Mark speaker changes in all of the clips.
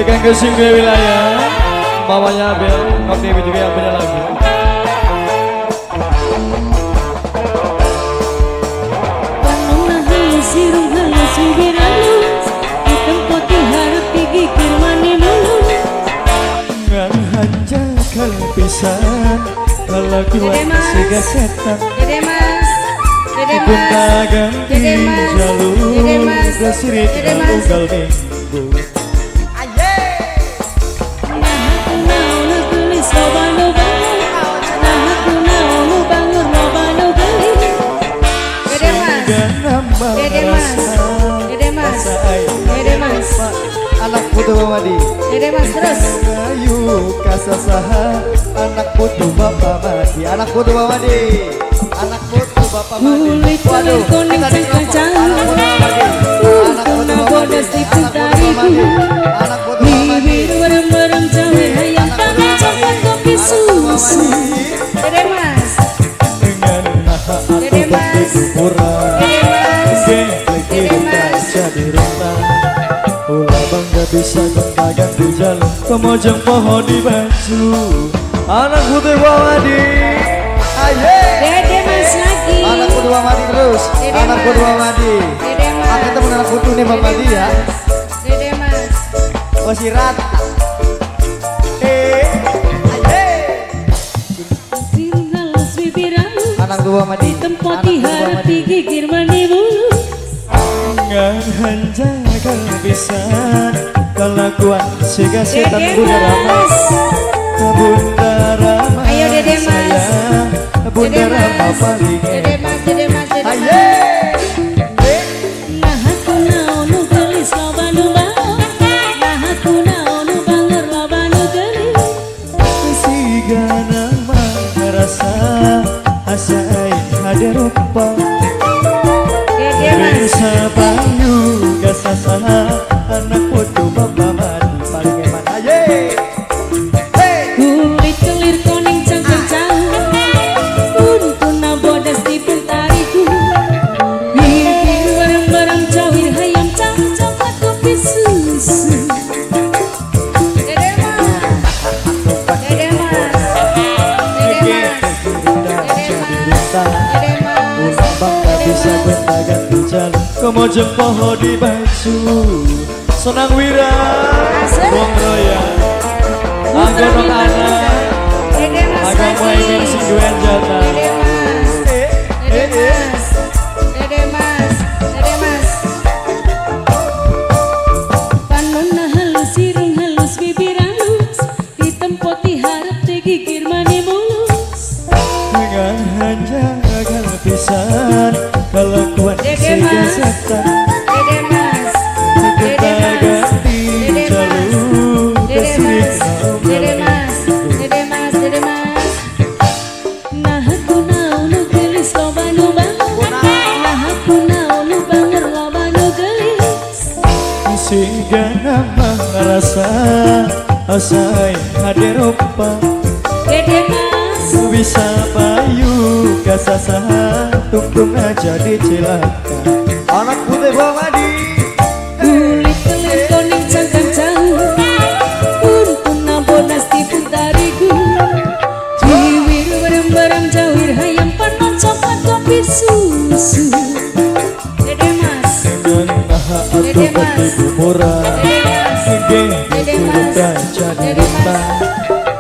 Speaker 1: Ikan kesing dua wilayah, mamanya Abel, Kak Dewi juga yang punya lagu.
Speaker 2: Panona halus irung halus bibir halus, hitam putih harap digigir mani mulus.
Speaker 1: Ngan hanjakan pisan, kalau kuat sega setan.
Speaker 2: Dede Mas, Dede
Speaker 1: Pun
Speaker 2: Mas,
Speaker 1: dagang di
Speaker 2: Dede Mas,
Speaker 1: jalur,
Speaker 2: Dede Mas,
Speaker 1: dasirit
Speaker 2: Dede Mas.
Speaker 1: ugal minggu. Anak putu Madi,
Speaker 2: Dede Mas terus.
Speaker 1: ayu kasasaha, anak putu Bapak Madi, anak putu Madi, anak putu Bapak Madi.
Speaker 2: Kulit kulit kuning kacang, kuna bodas di putariku, bibir merem-merem cawe ayam panas coklat kopi susu. Dede Mas,
Speaker 1: Dengan naha
Speaker 2: Dede
Speaker 1: aku
Speaker 2: Mas,
Speaker 1: murah,
Speaker 2: Dede Mas,
Speaker 1: Dede Mas, jadi rumah. Ulah bangga bisa ganti jalan, kemojong pohon di baju. Anak putih Madi, aye.
Speaker 2: Dede Mas lagi.
Speaker 1: Anak putu Madi terus,
Speaker 2: Dede
Speaker 1: anak putu
Speaker 2: Mas.
Speaker 1: Madi.
Speaker 2: Dede Mas,
Speaker 1: Aku temen anak putu nih Bang Madi ya.
Speaker 2: Dede Mas,
Speaker 1: Masih rata. Aye.
Speaker 2: irung halus bibir halus,
Speaker 1: Anak tua Madi,
Speaker 2: hitam putih harap digigir mani mulus.
Speaker 1: ngan hanjakan pisan, kalau kuat sega setan
Speaker 2: Dede
Speaker 1: Bunda Rama,
Speaker 2: Mas,
Speaker 1: Bunda Rama.
Speaker 2: Ayo, Dede Mas.
Speaker 1: sayang, Bunda
Speaker 2: Dede
Speaker 1: Rama
Speaker 2: Mas,
Speaker 1: paling
Speaker 2: Dede Mas, Dede Mas, Dede Mas.
Speaker 1: aye.
Speaker 2: Nah aku naonu gelis loba nu bau, nah aku naonu banger loba nu gelis.
Speaker 1: Siga nama rasa asa aing hade rupa.
Speaker 2: Dede Mas,
Speaker 1: Bisa payu gasasaha, anak putu Bapak Madi paling eman aye.
Speaker 2: kulit kelir kuning cangkang, untuna bodas di putariku, bibir bareng-bareng cawir hayam coklat kopi susu. Dede Mas, Dede Mas, Dede Mas, Dede Mas,
Speaker 1: Bangga bisa gonta-ganti jalan, kemojong pohon di baju. Senang wira, Wong Roya, Anggonong anak,
Speaker 2: Dede Mas
Speaker 1: Agam
Speaker 2: lagi.
Speaker 1: Waimin Singguan Jata.
Speaker 2: Dede Mas, Dede Mas, Dede Mas, Dede Mas. Panona halus, irung halus, bibir halus, hitam putih harap digigir mani mulus.
Speaker 1: Dengan hanjakan pisan, kalau kuat
Speaker 2: Dede
Speaker 1: sega
Speaker 2: Mas.
Speaker 1: setan.
Speaker 2: Dede Mas, Dede Mas, Dede Mas, Dede Mas, Dede Mas, Dede Mas, Dede Mas. Nah aku naonu gelis loba nu banger, nah aku naonu banger loba nu gelis.
Speaker 1: Siga nama rasa asa aing hade rupa.
Speaker 2: Dede Mas,
Speaker 1: Bisa payu kasasaha, tungtung aja di cilaka. Anak putih Madi,
Speaker 2: kulit kelir kuning cangkang, untuna bodas di putariku, bibir bareng-bareng cawir hayam panas coklat kopi susu. Dede Mas,
Speaker 1: dengan naha aku
Speaker 2: Dede Mas.
Speaker 1: betiku murah.
Speaker 2: Dede Mas,
Speaker 1: Geng
Speaker 2: Dede
Speaker 1: turun
Speaker 2: Mas,
Speaker 1: dan jadi
Speaker 2: Dede Mas.
Speaker 1: rumah.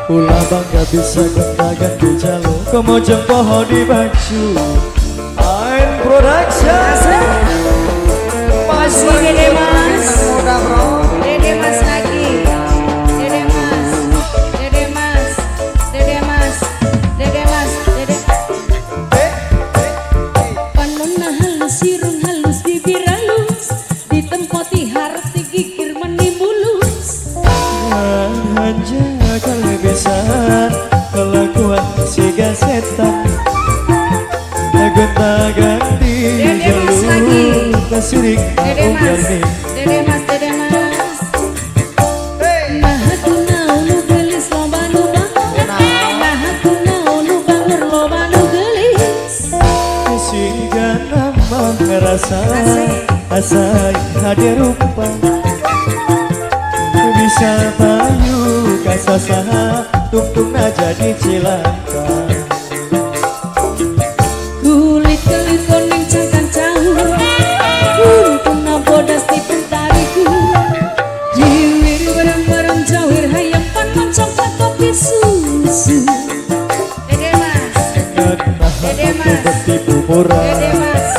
Speaker 1: Ulah bangga bisa gonta-ganti jalur, kemojong pohon di baju. Ain Production,
Speaker 2: Masih Dede Mas,
Speaker 1: muda bro.
Speaker 2: Dede Mas lagi, Dede Mas, Dede Mas, Dede Mas, Dede Mas, Dede. Panona halus, irung halus, bibir halus, ditempoti harap digigir mani mulus.
Speaker 1: Hanjakan lebesan, kelakuan siga setan. Gonta-ganti
Speaker 2: Dede Mas lagi.
Speaker 1: jalur, kasirik
Speaker 2: Dede
Speaker 1: aku
Speaker 2: Mas,
Speaker 1: garni.
Speaker 2: Dede Mas, Dede Mas. Nah aku naonu gelis loba nu banger, nah aku naonu banger loba nu gelis.
Speaker 1: Siga nama rasa
Speaker 2: Asik.
Speaker 1: asa hade rupa. bisa payu kasasaha tungtung jadi cilaka.
Speaker 2: Kulit kelit koning cangkang jauh untung nabodas tipun tariku jiwir bareng-bareng jawir hayam panon coklat kopi susu. Dede mas, Dede mas,
Speaker 1: Bertipu murah
Speaker 2: Dede mas,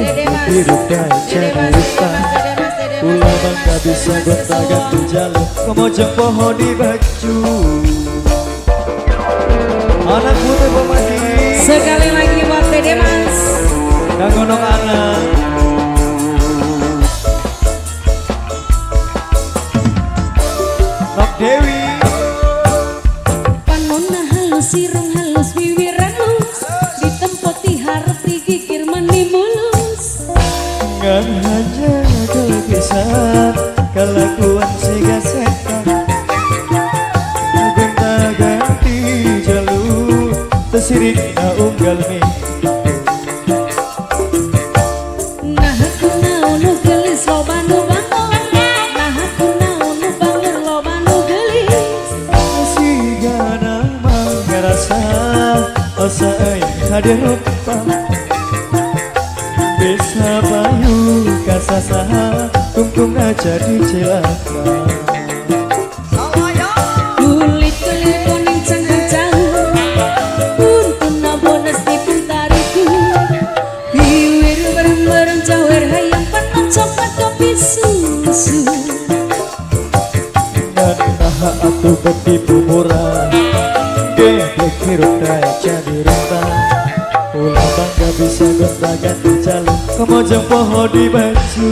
Speaker 2: Dede mas,
Speaker 1: hidup dan
Speaker 2: Dede
Speaker 1: jadi
Speaker 2: mas,
Speaker 1: lupa.
Speaker 2: Dede mas, Dede mas,
Speaker 1: Ulah bangga bisa gonta-ganti jalur kemojong pohon di baju. Anak putih pemadi
Speaker 2: sekali lagi buat Dede mas.
Speaker 1: kanggo nok anak Nok Dewi
Speaker 2: Panona halus sirung halus wiwir halus ditempoti harap digigir mani mulus.
Speaker 1: nggak hanya kebiasaan kelakuan si gasetan gonta-ganti jalur tersirik na unggal mi.
Speaker 2: Nah aku naon nu gelis loba nu bangun. Nah aku naon nu bangun loba nu gelis.
Speaker 1: Sigana mah ngerasa asa hadir lupa bisa payu kasasaha tungtung jadi cilaka.
Speaker 2: Kulit kelit koning cangkang jauh untung nabodas tipun tariku wiwir bareng-bareng jawir hayam panon coklat kopi susu.
Speaker 1: Dan naha atuh bertipu murah geblek hirup daya jadi rentang. Ulah bangga bisa gonta-ganti jalur kemojong pohon di baju.